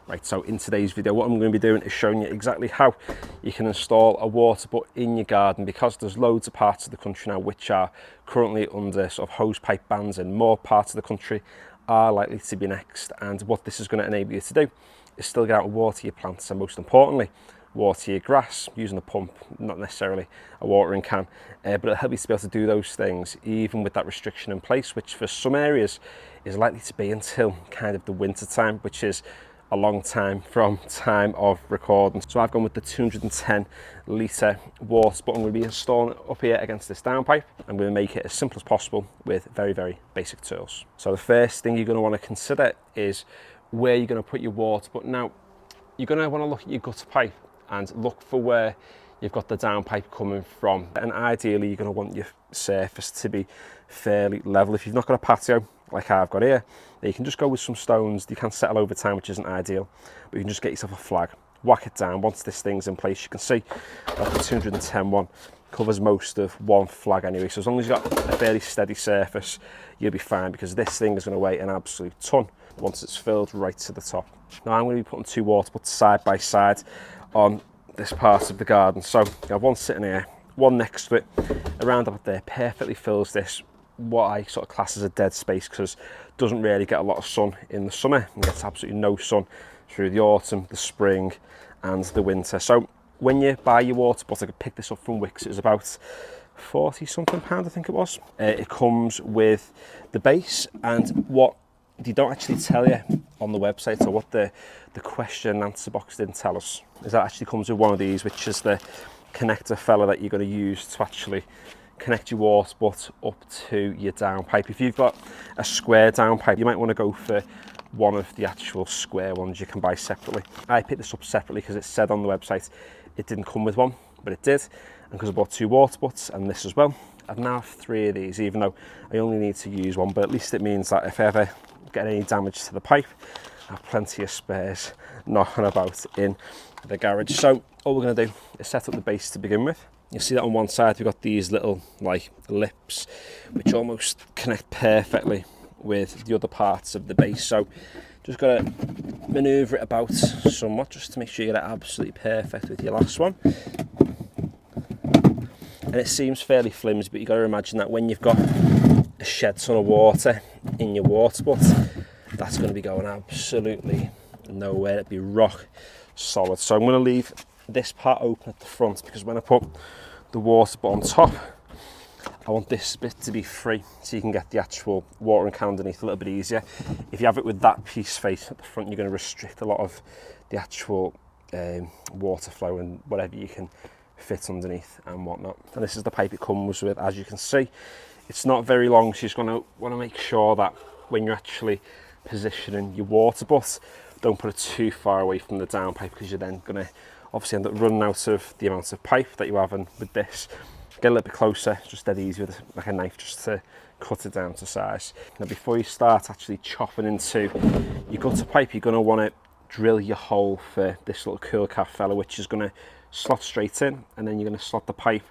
Right, so in today's video, what I'm going to be doing is showing you exactly how you can install a water butt in your garden, because there's loads of parts of the country now which are currently under sort of hose pipe bans, and more parts of the country are likely to be next. And what this is going to enable you to do is still get out and water your plants, and most importantly, water your grass using a pump, not necessarily a watering can, but it'll help you to be able to do those things even with that restriction in place, which for some areas is likely to be until kind of the winter time, which is a long time from time of recording. So I've gone with the 210 litre water butt. I'm going to be installing it up here against this downpipe. I'm going to make it as simple as possible with very, very basic tools. So the first thing you're going to want to consider is where you're going to put your water butt. Now, you're going to want to look at your gutter pipe and look for where you've got the downpipe coming from. And ideally, you're going to want your surface to be fairly level. If you've not got a patio like I've got here, you can just go with some stones. You can settle over time, which isn't ideal, but you can just get yourself a flag, whack it down. Once this thing's in place, you can see that the 210 one covers most of one flag anyway. So as long as you've got a fairly steady surface, you'll be fine, because this thing is going to weigh an absolute ton once it's filled right to the top. Now I'm going to be putting two water butts side by side on this part of the garden. So you have one sitting here, one next to it. Around up there perfectly fills this, what I sort of class as a dead space, because it doesn't really get a lot of sun in the summer and gets absolutely no sun through the autumn, the spring and the winter. So when you buy your water butt, I could pick this up from Wickes, it was about 40 something pound, I think it was. It comes with the base, and what they don't actually tell you on the website, or what the question and answer box didn't tell us, is that it actually comes with one of these, which is the connector fella that you're going to use to actually connect your water butt up to your downpipe. If you've got a square downpipe, you might want to go for one of the actual square ones you can buy separately. I picked this up separately because it said on the website it didn't come with one, but it did, and because I bought two water butts and this as well, I've now have three of these, even though I only need to use one. But at least it means that if I ever get any damage to the pipe, I have plenty of spares knocking about in the garage. So all we're going to do is set up the base to begin with. You see that on one side we've got these little like lips which almost connect perfectly with the other parts of the base. So just got to manoeuvre it about somewhat just to make sure you get it absolutely perfect with your last one. And it seems fairly flimsy, but you've got to imagine that when you've got a shed ton of water in your water butt, that's going to be going absolutely nowhere. It'd be rock solid. So I'm going to leave this part open at the front, because when I put the water butt on top, I want this bit to be free so you can get the actual watering can underneath a little bit easier. If you have it with that piece face at the front, you're going to restrict a lot of the actual water flow and whatever you can fit underneath and whatnot. And this is the pipe it comes with. As you can see, it's not very long, so you're just going to want to make sure that when you're actually positioning your water butt, don't put it too far away from the downpipe, because you're then going to obviously end up running out of the amount of pipe that you have. And with this, get a little bit closer, just dead easy with like a knife just to cut it down to size. Now before you start actually chopping into your gutter pipe, you're going to want to drill your hole for this little cool cap fella, which is going to slot straight in, and then you're going to slot the pipe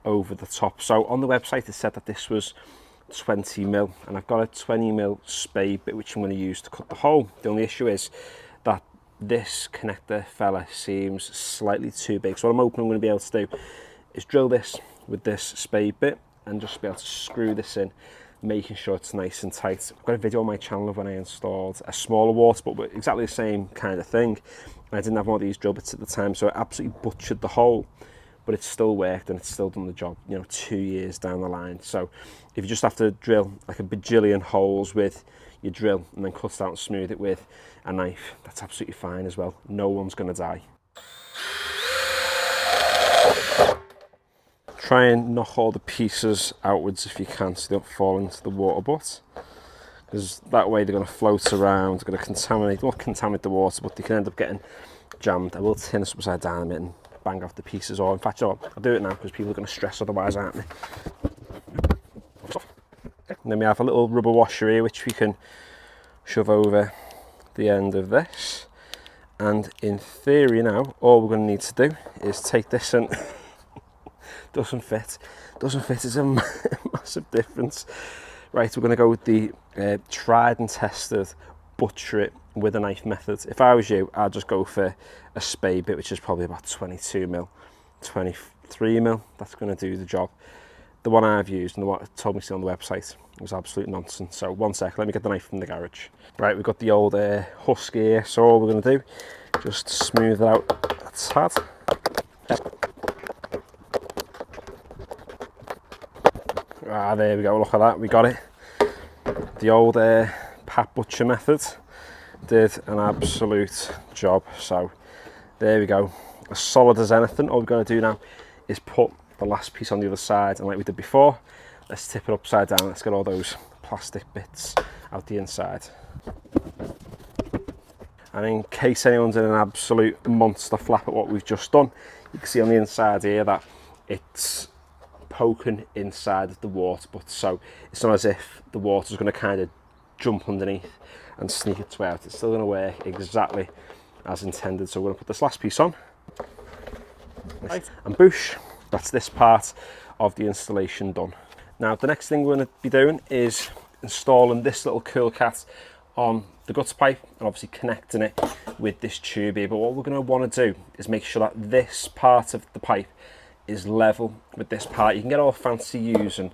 over the top. So on the website it said that this was 20 mil, and I've got a 20 mil spade bit which I'm going to use to cut the hole. The only issue is that this connector fella seems slightly too big, so what I'm hoping I'm going to be able to do is drill this with this spade bit and just be able to screw this in, making sure it's nice and tight. I've got a video on my channel of when I installed a smaller water butt with exactly the same kind of thing. I didn't have one of these drill bits at the time, so it absolutely butchered the hole, but it still worked and it's still done the job, you know, 2 years down the line. So if you just have to drill like a bajillion holes with your drill and then cut it out and smooth it with a knife, that's absolutely fine as well. No one's going to die. Try and knock all the pieces outwards if you can, so they don't fall into the water butt, because that way they're going to float around, they're going to contaminate, not contaminate the water, but they can end up getting jammed. I will turn this upside down a minute and bang off the pieces, or in fact, you know, I'll do it now because people are going to stress otherwise, aren't they? And then we have a little rubber washer here which we can shove over the end of this, and in theory now all we're going to need to do is take this and doesn't fit, it's a massive difference. Right, we're going to go with the tried and tested butcher it with a knife method. If I was you, I'd just go for a spade bit, which is probably about 22 mil, 23 mil. That's going to do the job. The one I've used and the one it told me to see on the website was absolute nonsense. So one sec, let me get the knife from the garage. Right, we've got the old Husky here. So all we're going to do, just smooth it out a tad. Ah, there we go, look at that, we got it. The old pat butcher method did an absolute job. So there we go, as solid as anything. All we've got to do now is put the last piece on the other side, and like we did before, let's tip it upside down. Let's get all those plastic bits out the inside. And in case anyone's in an absolute monster flap at what we've just done, you can see on the inside here that it's poking inside of the water butt, so it's not as if the water's going to kind of jump underneath and sneak its way out. It's still going to work exactly as intended. So we're going to put this last piece on, and boosh, that's this part of the installation done. Now the next thing we're going to be doing is installing this little cool cat on the gutter pipe and obviously connecting it with this tube here. But what we're going to want to do is make sure that this part of the pipe is level with this part. You can get all fancy using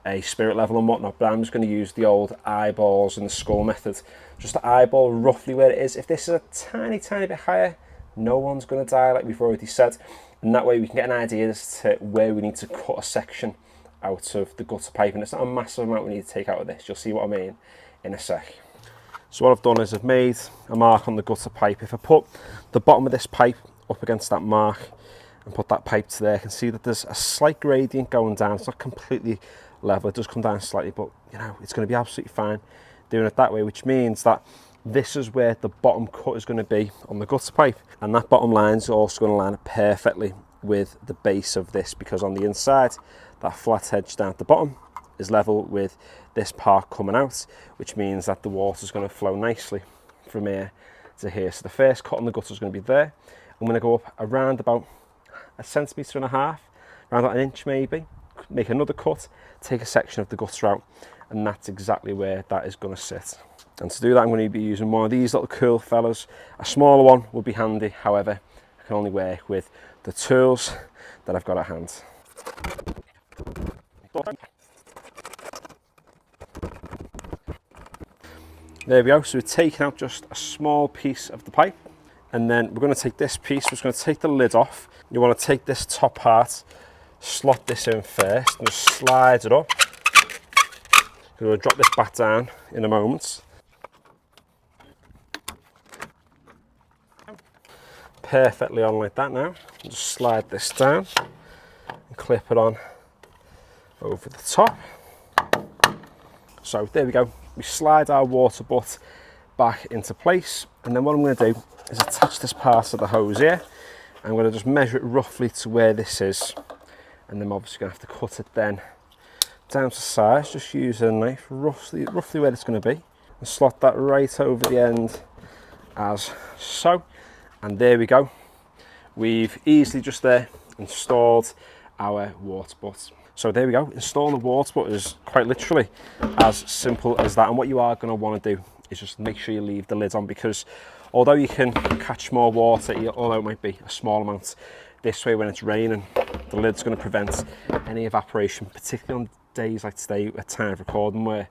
a spirit level and whatnot, but I'm just going to use the old eyeballs and the skull method just to eyeball roughly where it is. If this is a tiny bit higher, no one's going to die, like we've already said, and that way we can get an idea as to where we need to cut a section out of the gutter pipe. And it's not a massive amount we need to take out of this. You'll see what I mean in a sec. So what I've done is I've made a mark on the gutter pipe. If I put the bottom of this pipe up against that mark and put that pipe to there, I can see that there's a slight gradient going down. It's not completely level, it does come down slightly, but you know, it's going to be absolutely fine doing it that way, which means that this is where the bottom cut is going to be on the gutter pipe, and that bottom line is also going to line up perfectly with the base of this, because on the inside that flat edge down at the bottom is level with this part coming out, which means that the water is going to flow nicely from here to here. So the first cut on the gutter is going to be there. I'm going to go up around about 1.5 centimetres, around about 1 inch maybe, make another cut, take a section of the gutter out, and that's exactly where that is going to sit. And to do that, I'm going to be using one of these little cool fellas. A smaller one would be handy, however I can only work with the tools that I've got at hand. There we go, so we're taking out just a small piece of the pipe, and then we're going to take this piece, we're just going to take the lid off. You want to take this top part, slot this in first, and just slide it up. We're going to drop this back down in a moment. Perfectly on like that now. Just slide this down and clip it on over the top. So there we go. We slide our water butt back into place, and then what I'm going to do is attach this part of the hose here. I'm going to just measure it roughly to where this is, and then I'm obviously going to have to cut it then down to size, just using a knife roughly where it's going to be, and slot that right over the end as so. And there we go, we've easily just there installed our water butt. So there we go, installing the water butt is quite literally as simple as that. And what you are going to want to do is just make sure you leave the lid on, because although you can catch more water, although it might be a small amount, this way when it's raining, the lid's going to prevent any evaporation, particularly on days like today at time of recording where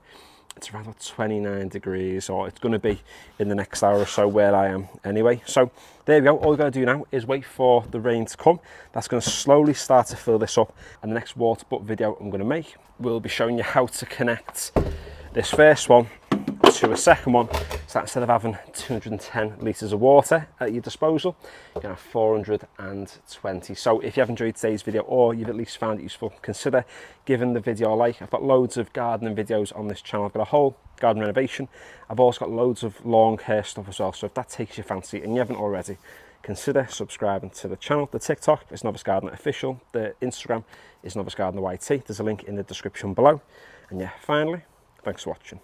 it's around about 29 degrees, or it's going to be in the next hour or so where I am anyway. So there we go, all we've got to do now is wait for the rain to come. That's going to slowly start to fill this up, and the next water butt video I'm going to make will be showing you how to connect this first one to a second one, so that instead of having 210 litres of water at your disposal, you can have 420. So if you have enjoyed today's video, or you've at least found it useful, consider giving the video a like. I've got loads of gardening videos on this channel. I've got a whole garden renovation. I've also got loads of long hair stuff as well, so if that takes your fancy and you haven't already, consider subscribing to the channel. The TikTok is Novice Gardener Official, the Instagram is Novice Gardener YT. There's a link in the description below. And yeah, finally, thanks for watching.